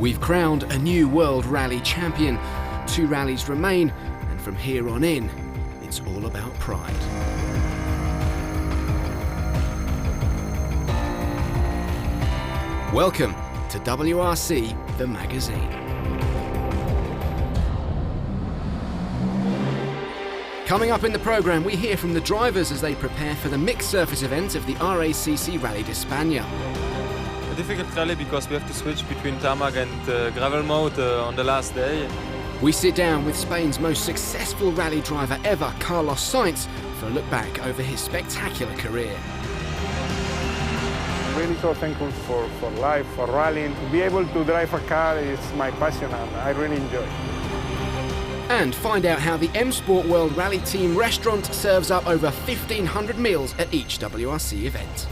We've crowned a new World Rally Champion. 2 rallies remain, and from here on in, it's all about pride. Welcome to WRC, the magazine. Coming up in the programme, we hear from the drivers as they prepare for the mixed surface event of the RACC Rally d'Espana. A difficult rally because we have to switch between tarmac and gravel mode on the last day. We sit down with Spain's most successful rally driver ever, Carlos Sainz, for a look back over his spectacular career. Really so thankful for life, for rallying. To be able to drive a car is my passion and I really enjoy it. And find out how the M Sport World Rally Team restaurant serves up over 1,500 meals at each WRC event.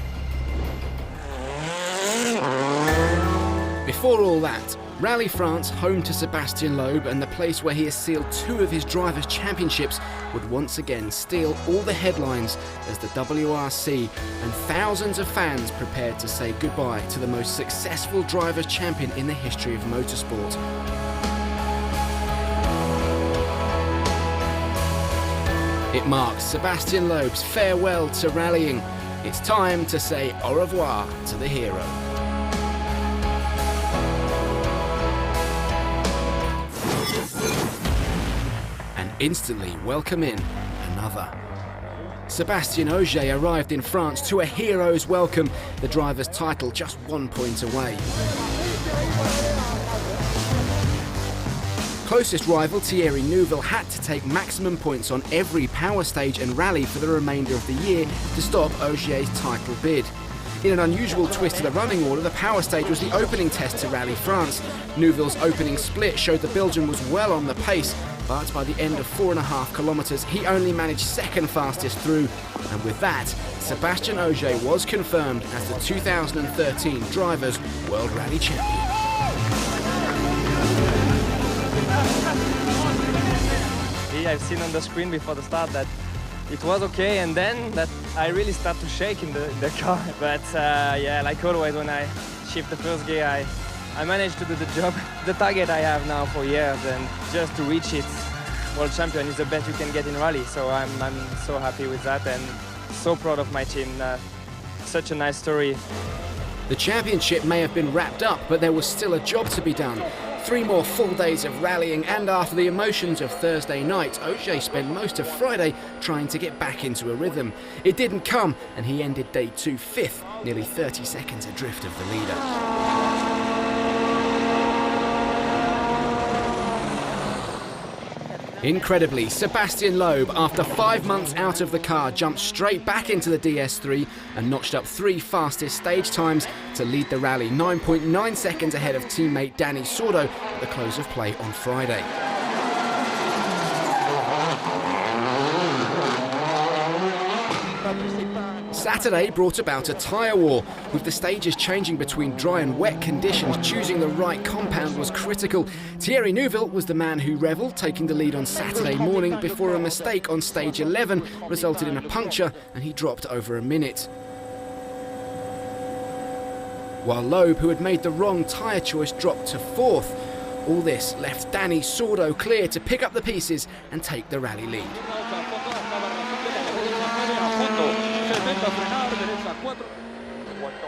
Before all that, Rally France, home to Sébastien Loeb and the place where he has sealed 2 of his drivers' championships, would once again steal all the headlines as the WRC and thousands of fans prepared to say goodbye to the most successful drivers' champion in the history of motorsport. It marks Sébastien Loeb's farewell to rallying. It's time to say au revoir to the hero. Instantly welcome in another. Sébastien Ogier arrived in France to a hero's welcome, the driver's title just 1 point away. Closest rival Thierry Neuville had to take maximum points on every power stage and rally for the remainder of the year to stop Ogier's title bid. In an unusual twist to the running order, the power stage was the opening test to Rally France. Neuville's opening split showed the Belgian was well on the pace, but by the end of 4.5 kilometres, he only managed second fastest through. And with that, Sébastien Ogier was confirmed as the 2013 Drivers' World Rally Champion. I've seen on the screen before the start that it was okay, and then that I really start to shake in the car. But yeah, like always, when I shift the first gear, I managed to do the job. The target I have now for years, and just to reach it, world champion is the best you can get in rally. So I'm so happy with that and so proud of my team. Such a nice story. The championship may have been wrapped up, but there was still a job to be done. 3 more full days of rallying, and after the emotions of Thursday night, Ogier spent most of Friday trying to get back into a rhythm. It didn't come, and he ended day 2 5th, nearly 30 seconds adrift of the leader. Incredibly, Sébastien Loeb, after 5 months out of the car, jumped straight back into the DS3 and notched up 3 fastest stage times to lead the rally, 9.9 seconds ahead of teammate Dani Sordo at the close of play on Friday. Saturday brought about a tyre war. With the stages changing between dry and wet conditions, choosing the right compound was critical. Thierry Neuville was the man who revelled, taking the lead on Saturday morning before a mistake on stage 11 resulted in a puncture and he dropped over a minute. While Loeb, who had made the wrong tyre choice, dropped to 4th. All this left Dani Sordo clear to pick up the pieces and take the rally lead.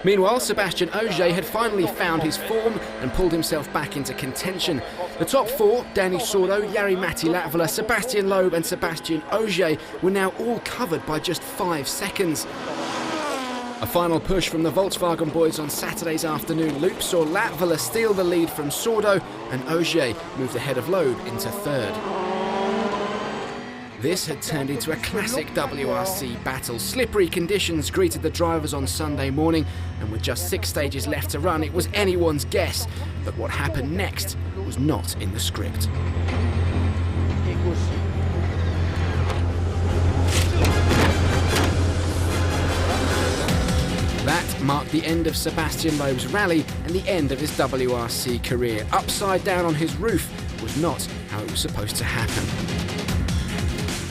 Meanwhile, Sébastien Ogier had finally found his form and pulled himself back into contention. The top 4, Dani Sordo, Jari-Matti Latvala, Sébastien Loeb and Sébastien Ogier, were now all covered by just 5 seconds. A final push from the Volkswagen boys on Saturday's afternoon loop saw Latvala steal the lead from Sordo, and Ogier moved ahead of Loeb into 3rd. This had turned into a classic WRC battle. Slippery conditions greeted the drivers on Sunday morning, and with just 6 stages left to run, it was anyone's guess. But what happened next was not in the script. That marked the end of Sebastian Loeb's rally and the end of his WRC career. Upside down on his roof was not how it was supposed to happen.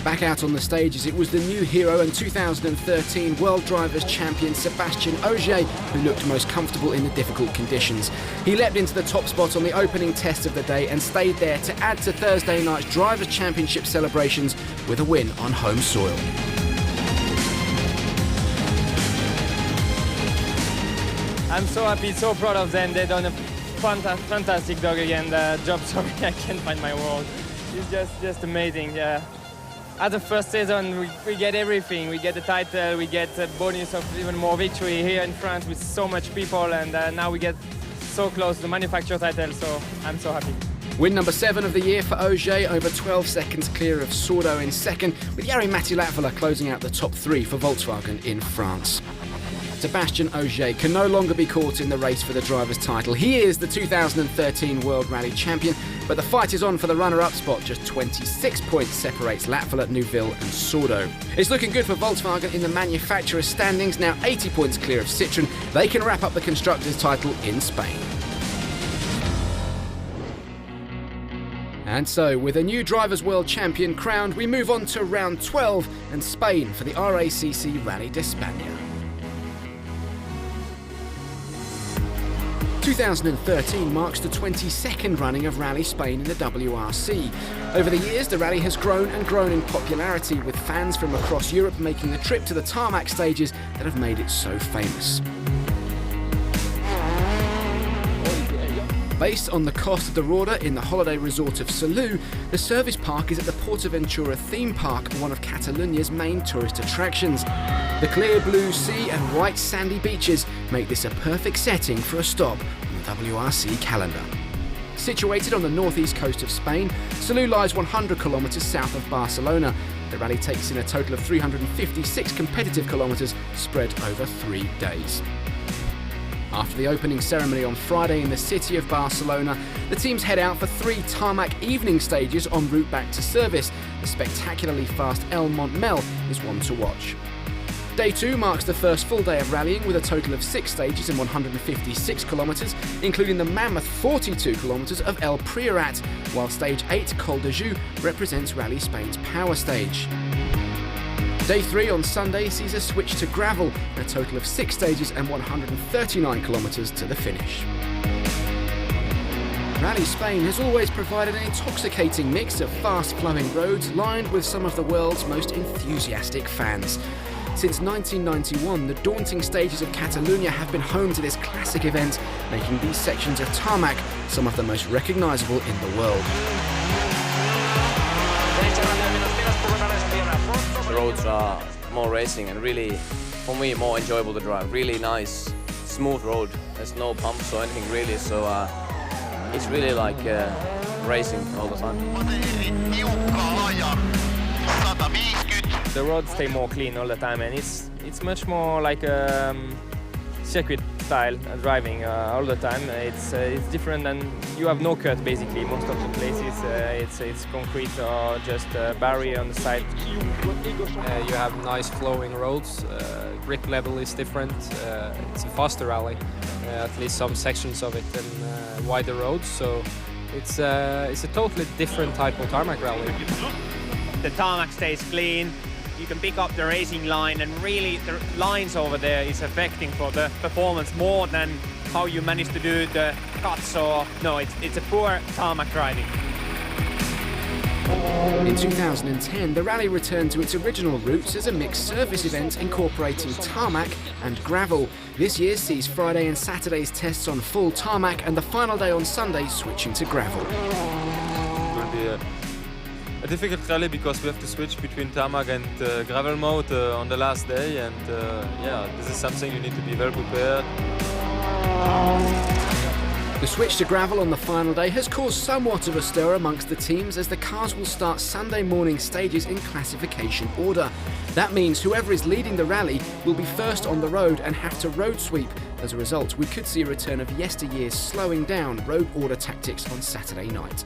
Back out on the stages, it was the new hero and 2013 World Drivers' Champion Sebastian Ogier who looked most comfortable in the difficult conditions. He leapt into the top spot on the opening test of the day and stayed there to add to Thursday night's Drivers' Championship celebrations with a win on home soil. I'm so happy, so proud of them. They've done a fantastic dog again job. Sorry, I can't find my word. It's just amazing. As the first season, we get everything. We get the title, we get a bonus of even more victory here in France with so much people, and now we get so close to the manufacturer title, so I'm so happy. Win number 7 of the year for Ogier, over 12 seconds clear of Sordo in second, with Jari-Matti Latvala closing out the top 3 for Volkswagen in France. Sebastian Ogier can no longer be caught in the race for the driver's title. He is the 2013 World Rally Champion, but the fight is on for the runner-up spot. Just 26 points separates Latvala, Neuville and Sordo. It's looking good for Volkswagen in the manufacturer's standings, now 80 points clear of Citroën. They can wrap up the constructors' title in Spain. And so, with a new Drivers' World Champion crowned, we move on to round 12 and Spain for the RACC Rally d'Espana. 2013 marks the 22nd running of Rally Spain in the WRC. Over the years, the rally has grown and grown in popularity, with fans from across Europe making the trip to the tarmac stages that have made it so famous. Based on the Costa da Roda in the holiday resort of Salou, the service park is at the Portaventura theme park, one of Catalonia's main tourist attractions. The clear blue sea and white sandy beaches make this a perfect setting for a stop on the WRC calendar. Situated on the northeast coast of Spain, Salou lies 100 kilometres south of Barcelona. The rally takes in a total of 356 competitive kilometres spread over 3 days. After the opening ceremony on Friday in the city of Barcelona, the teams head out for 3 tarmac evening stages en route back to service. The spectacularly fast El Montmel is one to watch. Day 2 marks the first full day of rallying with a total of 6 stages and 156 kilometres, including the mammoth 42 kilometres of El Priorat, while stage 8 Col de Joux represents Rally Spain's power stage. Day 3 on Sunday sees a switch to gravel, a total of 6 stages and 139 kilometres to the finish. Rally Spain has always provided an intoxicating mix of fast-flowing roads lined with some of the world's most enthusiastic fans. Since 1991, the daunting stages of Catalonia have been home to this classic event, making these sections of tarmac some of the most recognisable in the world. The roads are more racing and really, for me, more enjoyable to drive. Really nice, smooth road. There's no bumps or anything really, so it's really like racing all the time. The roads stay more clean all the time, and it's much more like circuit style driving all the time. It's different, and you have no cut basically. Most of the places it's concrete or just a barrier on the side. You have nice flowing roads. Grip level is different. It's a faster rally, at least some sections of it, and wider roads. So it's a totally different type of tarmac rally. The tarmac stays clean. You can pick up the racing line, and really the lines over there is affecting for the performance more than how you manage to do the cuts. Or no, it's a poor tarmac driving. In 2010, the rally returned to its original roots as a mixed service event incorporating tarmac and gravel. This year sees Friday and Saturday's tests on full tarmac and the final day on Sunday switching to gravel. It will be a difficult rally because we have to switch between tarmac and gravel mode on the last day, and yeah, this is something you need to be well prepared. The switch to gravel on the final day has caused somewhat of a stir amongst the teams, as the cars will start Sunday morning stages in classification order. That means whoever is leading the rally will be first on the road and have to road sweep. As a result, we could see a return of yesteryear's slowing down road order tactics on Saturday night.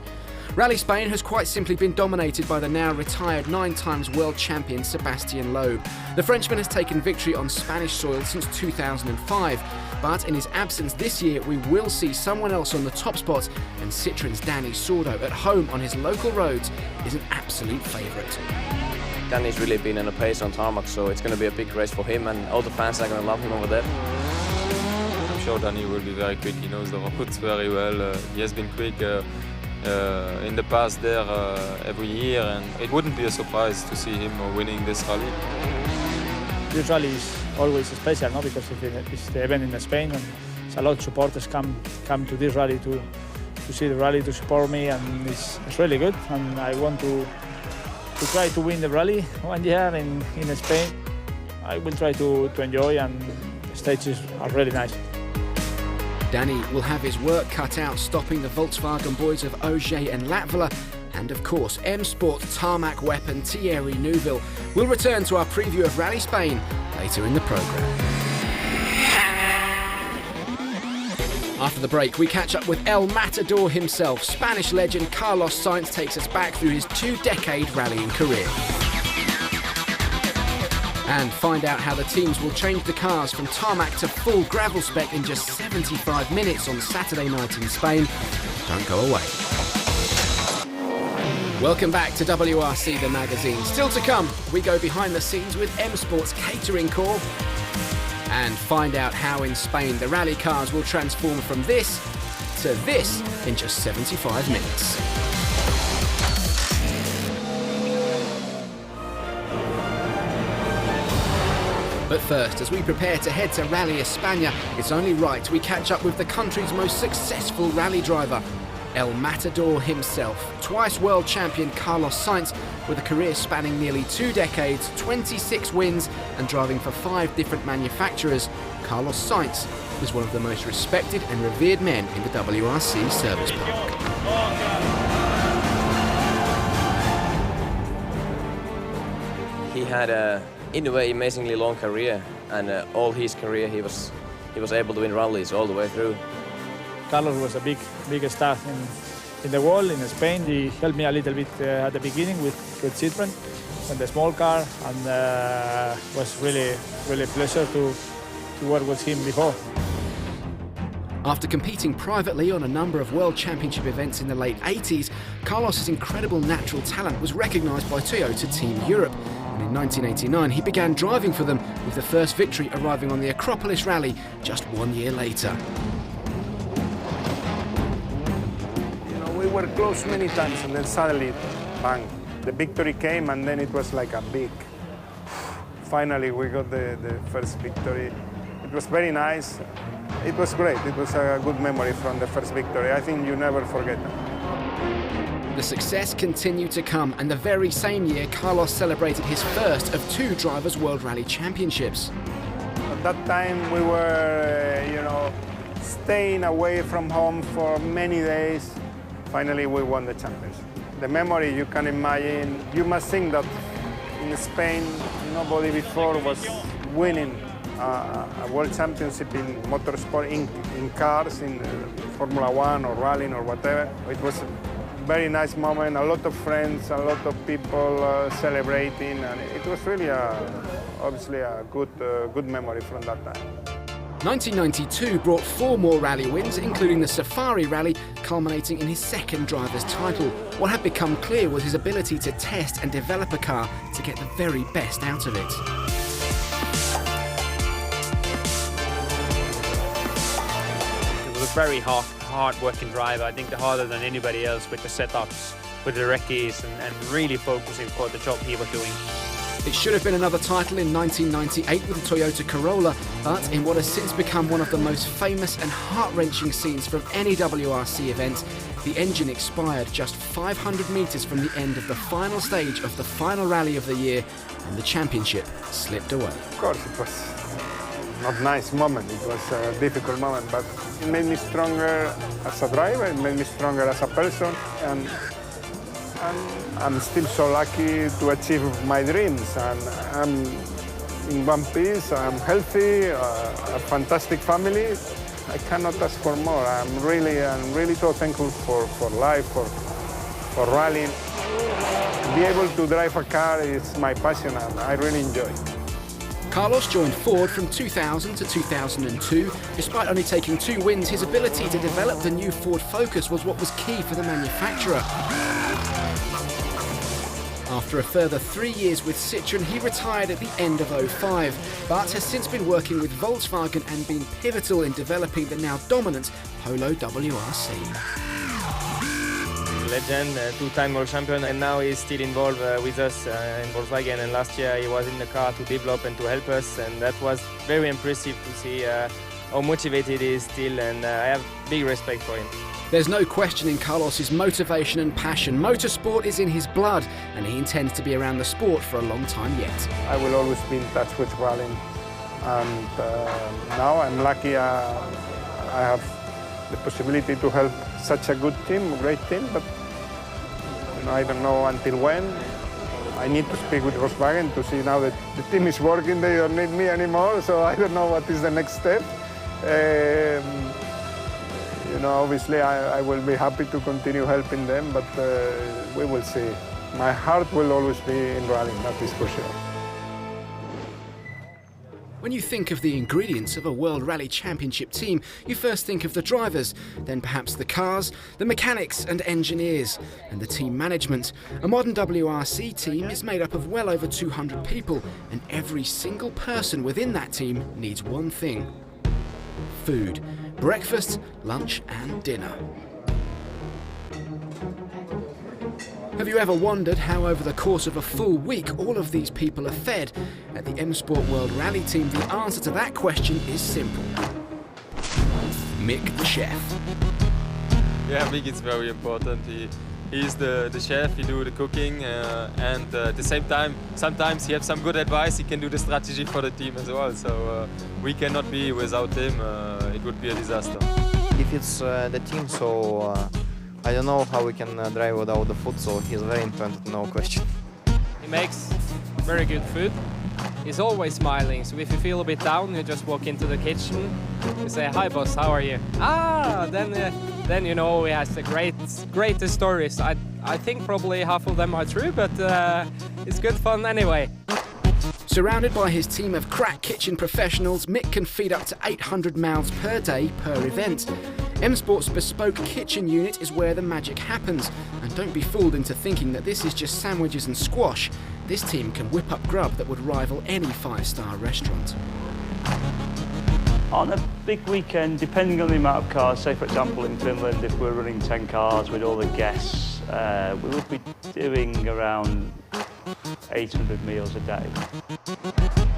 Rally Spain has quite simply been dominated by the now retired 9 times world champion Sebastian Loeb. The Frenchman has taken victory on Spanish soil since 2005, but in his absence this year we will see someone else on the top spot, and Citroen's Danny Sordo at home on his local roads is an absolute favourite. Danny's really been in a pace on tarmac, so it's going to be a big race for him, and all the fans are going to love him over there. I'm sure Danny will be very quick. He knows the roads very well. He has been quick in the past there every year, and it wouldn't be a surprise to see him winning this rally. This rally is always special, no? Because it's the event in Spain, and a lot of supporters come to this rally to see the rally, to support me, and it's really good. And I want to try to win the rally one year in Spain. I will try to enjoy, and the stages are really nice. Danny will have his work cut out stopping the Volkswagen boys of Ogier and Latvala, and of course M Sport's tarmac weapon Thierry Neuville. We'll return to our preview of Rally Spain later in the programme. After the break, we catch up with El Matador himself. Spanish legend Carlos Sainz takes us back through his 2-decade rallying career. And find out how the teams will change the cars from tarmac to full gravel spec in just 75 minutes on Saturday night in Spain. Don't go away. Welcome back to WRC the magazine. Still to come, we go behind the scenes with M Sport's catering corps and find out how in Spain the rally cars will transform from this to this in just 75 minutes. But first, as we prepare to head to Rally Espana, it's only right we catch up with the country's most successful rally driver, El Matador himself, twice world champion Carlos Sainz, with a career spanning nearly 2 decades, 26 wins, and driving for 5 different manufacturers. Carlos Sainz is one of the most respected and revered men in the WRC service park. He had in a way, amazingly long career, and all his career he was able to win rallies all the way through. Carlos was a big star in the world, in Spain. He helped me a little bit at the beginning with Citroen and the small car, and was really a pleasure to work with him before. After competing privately on a number of World Championship events in the late 80s, Carlos's incredible natural talent was recognised by Toyota Team Europe. And in 1989, he began driving for them, with the first victory arriving on the Acropolis Rally just 1 year later. You know, we were close many times, and then suddenly, bang, the victory came, and then it was like a big. Finally, we got the first victory. It was very nice. It was great. It was a good memory from the first victory. I think you never forget that. The success continued to come, and the very same year, Carlos celebrated his first of 2 Drivers' World Rally Championships. At that time, we were, staying away from home for many days. Finally, we won the championship. The memory you can imagine. You must think that in Spain, nobody before was winning a world championship in motorsport, in cars, in Formula One or rallying or whatever. It was a very nice moment, a lot of friends, a lot of people celebrating, and it was really obviously a good memory from that time. 1992 brought 4 more rally wins, including the Safari Rally, culminating in his second driver's title. What had become clear was his ability to test and develop a car to get the very best out of it. A very hard-working driver. I think harder than anybody else with the setups, with the recce's, and really focusing for the job he was doing. It should have been another title in 1998 with the Toyota Corolla, but in what has since become one of the most famous and heart-wrenching scenes from any WRC event, the engine expired just 500 metres from the end of the final stage of the final rally of the year, and the championship slipped away. Of course, it was not a nice moment. It was a difficult moment, but it made me stronger as a driver. It made me stronger as a person, and I'm still so lucky to achieve my dreams. And I'm in one piece. I'm healthy, a fantastic family. I cannot ask for more. I'm really so thankful for life, for rallying. Be able to drive a car is my passion and I really enjoy it. Carlos joined Ford from 2000 to 2002. Despite only taking 2 wins, his ability to develop the new Ford Focus was what was key for the manufacturer. After a further 3 years with Citroën, he retired at the end of 2005, but has since been working with Volkswagen and been pivotal in developing the now dominant Polo WRC. Legend, 2-time world champion, and now he's still involved with us in Volkswagen, and last year he was in the car to develop and to help us, and that was very impressive to see how motivated he is still, and I have big respect for him. There's no questioning Carlos's motivation and passion. Motorsport is in his blood, and he intends to be around the sport for a long time yet. I will always be in touch with rallying, and now I'm lucky I have the possibility to help such a good team, a great team, but I don't know until when. I need to speak with Volkswagen to see now that the team is working, they don't need me anymore, so I don't know what is the next step. Obviously I will be happy to continue helping them, but we will see. My heart will always be in rallying, that is for sure. When you think of the ingredients of a World Rally Championship team, you first think of the drivers, then perhaps the cars, the mechanics and engineers, and the team management. A modern WRC team is made up of well over 200 people, and every single person within that team needs one thing: food. Breakfast, lunch and dinner. Have you ever wondered how over the course of a full week all of these people are fed? At the M Sport World Rally Team, the answer to that question is simple. Mick the chef. Yeah, Mick is very important. He's the chef, he do the cooking, and at the same time, sometimes he has some good advice, he can do the strategy for the team as well. So we cannot be without him, it would be a disaster. If it's the team, so I don't know how we can drive without the food, so he's very important, no question. He makes very good food. He's always smiling, so if you feel a bit down, you just walk into the kitchen, you say, "Hi boss, how are you?" Then you know he has the greatest stories. I think probably half of them are true, but it's good fun anyway. Surrounded by his team of crack kitchen professionals, Mick can feed up to 800 mouths per day per event. M Sport's bespoke kitchen unit is where the magic happens. And don't be fooled into thinking that this is just sandwiches and squash. This team can whip up grub that would rival any 5-star restaurant. On a big weekend, depending on the amount of cars, say for example in Finland, if we're running 10 cars with all the guests, we would be doing around 800 meals a day.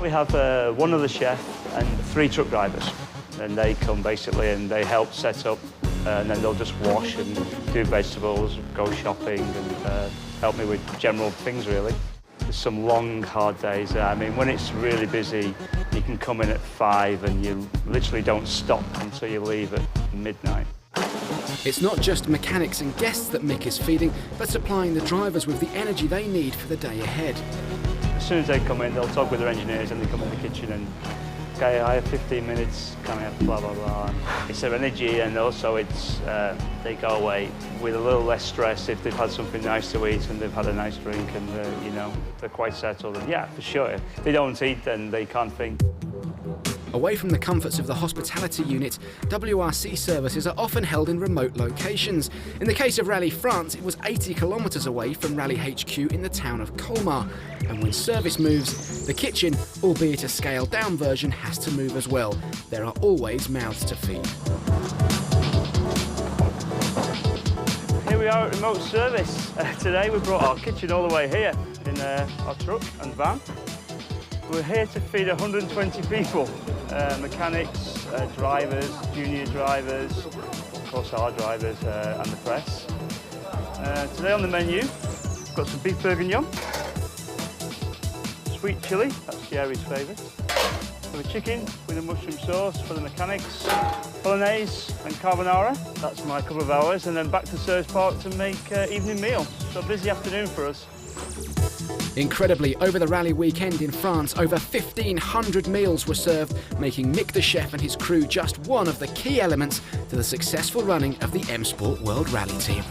We have one other chef and 3 truck drivers, and they come basically and they help set up, and then they'll just wash and do vegetables, go shopping, and help me with general things really. There's some long, hard days. I mean, when it's really busy, you can come in at 5 and you literally don't stop until you leave at midnight. It's not just mechanics and guests that Mick is feeding, but supplying the drivers with the energy they need for the day ahead. As soon as they come in, they'll talk with their engineers and they come in the kitchen and, okay, I have 15 minutes, can I have blah, blah, blah. It's their energy, and also it's, they go away with a little less stress if they've had something nice to eat and they've had a nice drink and, they're quite settled. And yeah, for sure, if they don't eat, then they can't think. Away from the comforts of the hospitality unit, WRC services are often held in remote locations. In the case of Rally France, it was 80 kilometres away from Rally HQ in the town of Colmar. And when service moves, the kitchen, albeit a scaled-down version, has to move as well. There are always mouths to feed. Here we are at remote service. Today we brought our kitchen all the way here in our truck and van. We're here to feed 120 people, mechanics, drivers, junior drivers, of course our drivers and the press. Today on the menu, we've got some beef bourguignon, sweet chilli, that's Jerry's favourite. We have a chicken with a mushroom sauce for the mechanics, bolognese and carbonara, that's my couple of hours, and then back to Service Park to make evening meal. So a busy afternoon for us. Incredibly, over the rally weekend in France, over 1,500 meals were served, making Mick the chef and his crew just one of the key elements to the successful running of the M Sport World Rally Team.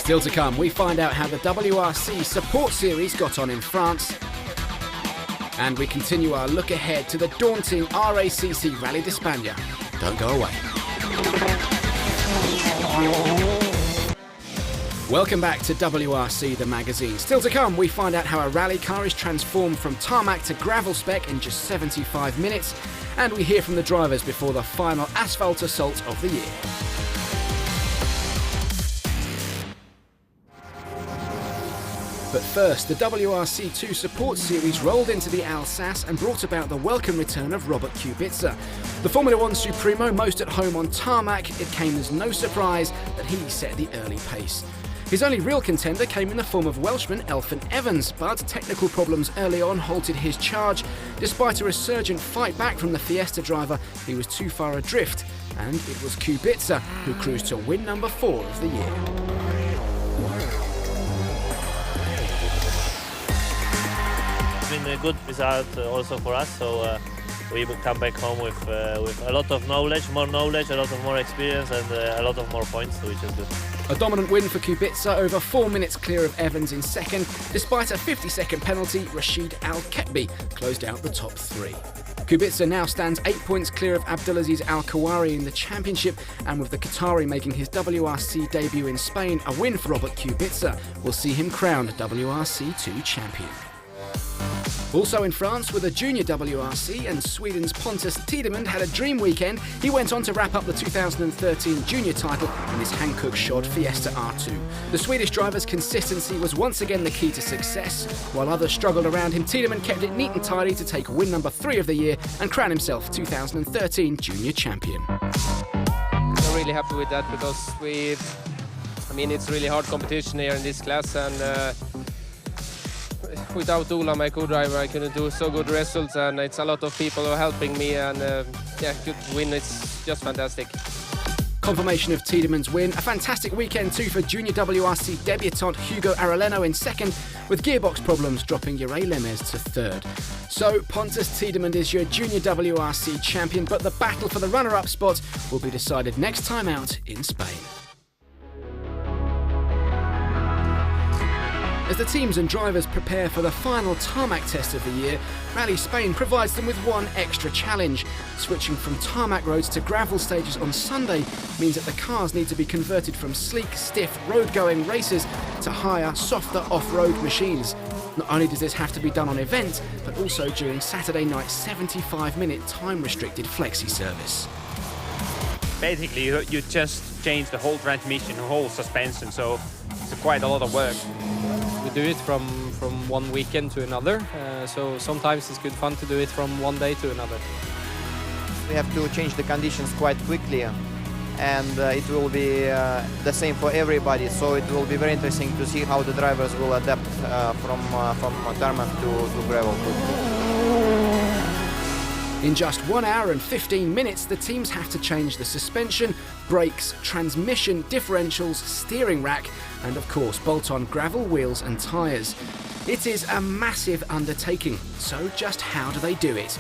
Still to come, we find out how the WRC Support Series got on in France. And we continue our look ahead to the daunting RACC Rally d'Espana. Don't go away. Welcome back to WRC, the magazine. Still to come, we find out how a rally car is transformed from tarmac to gravel spec in just 75 minutes. And we hear from the drivers before the final asphalt assault of the year. But first, the WRC2 Support Series rolled into the Alsace and brought about the welcome return of Robert Kubica. The Formula One Supremo most at home on tarmac, it came as no surprise that he set the early pace. His only real contender came in the form of Welshman Elfyn Evans, but technical problems early on halted his charge. Despite a resurgent fight back from the Fiesta driver, he was too far adrift, and it was Kubica who cruised to win number 4 of the year. It's been a good result also for us, so we come back home with a lot of knowledge, a lot of more experience, and a lot of more points, which is good. A dominant win for Kubica, over 4 minutes clear of Evans in second. Despite a 50-second penalty, Rashid Al-Ketbi closed out the top 3. Kubica now stands 8 points clear of Abdulaziz Al-Khawari in the championship, and with the Qatari making his WRC debut in Spain, a win for Robert Kubica will see him crowned WRC2 champion. Also in France, with a junior WRC and Sweden's Pontus Tiedemund had a dream weekend, he went on to wrap up the 2013 junior title in his Hankook-shod Fiesta R2. The Swedish driver's consistency was once again the key to success. While others struggled around him, Tiedemund kept it neat and tidy to take win number 3 of the year and crown himself 2013 junior champion. I'm really happy with that because it's really hard competition here in this class, and without Ola, my co-driver, I couldn't do so good results, and it's a lot of people who are helping me, and good win, it's just fantastic. Confirmation of Tiedemund's win. A fantastic weekend too for junior WRC debutant Hugo Arellano in second, with gearbox problems dropping Jure Lemez to third. So Pontus Tiedemund is your junior WRC champion, but the battle for the runner-up spot will be decided next time out in Spain. As the teams and drivers prepare for the final tarmac test of the year, Rally Spain provides them with one extra challenge. Switching from tarmac roads to gravel stages on Sunday means that the cars need to be converted from sleek, stiff, road-going racers to higher, softer off-road machines. Not only does this have to be done on event, but also during Saturday night's 75-minute time-restricted flexi service. Basically, you just change the whole transmission, the whole suspension, so it's quite a lot of work. We do it from one weekend to another, so sometimes it's good fun to do it from one day to another. We have to change the conditions quite quickly, and it will be the same for everybody, so it will be very interesting to see how the drivers will adapt from tarmac to gravel. In just 1 hour and 15 minutes, the teams have to change the suspension, brakes, transmission, differentials, steering rack, and of course bolt on gravel wheels and tyres. It is a massive undertaking, so just how do they do it?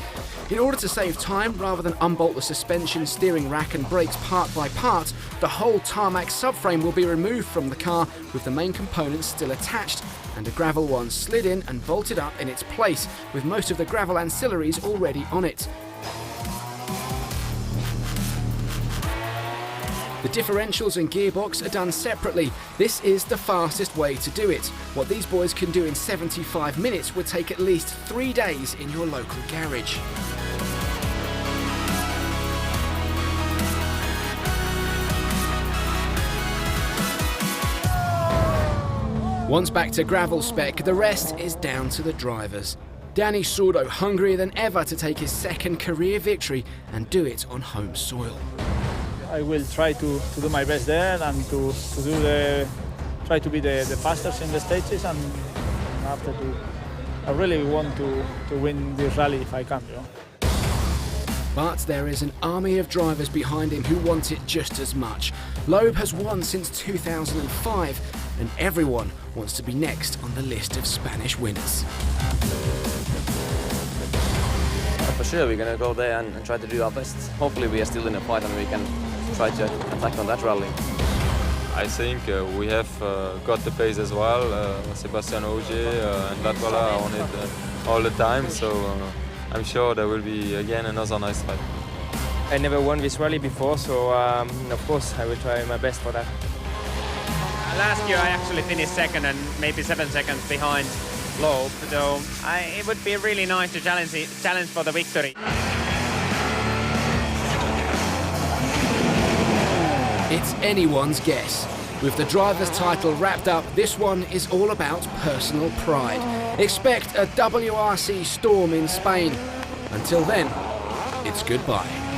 In order to save time, rather than unbolt the suspension, steering rack and brakes part by part, the whole tarmac subframe will be removed from the car with the main components still attached, and a gravel one slid in and bolted up in its place, with most of the gravel ancillaries already on it. The differentials and gearbox are done separately. This is the fastest way to do it. What these boys can do in 75 minutes would take at least 3 days in your local garage. Once back to gravel spec, the rest is down to the drivers. Danny Sordo hungrier than ever to take his second career victory and do it on home soil. I will try to do my best there and try to be the fastest in the stages, and after I really want to win this rally if I can, But there is an army of drivers behind him who want it just as much. Loeb has won since 2005, and everyone wants to be next on the list of Spanish winners. For sure, we're going to go there and try to do our best. Hopefully we are still in a fight and we can try to attack on that rally. I think we have got the pace as well. Sebastian Ogier and Latvala are on it all the time, so I'm sure there will be again another nice ride. I never won this rally before, so of course I will try my best for that. Last year I actually finished second and maybe 7 seconds behind Loeb, so it would be really nice to challenge for the victory. It's anyone's guess. With the driver's title wrapped up, this one is all about personal pride. Expect a WRC storm in Spain. Until then, it's goodbye.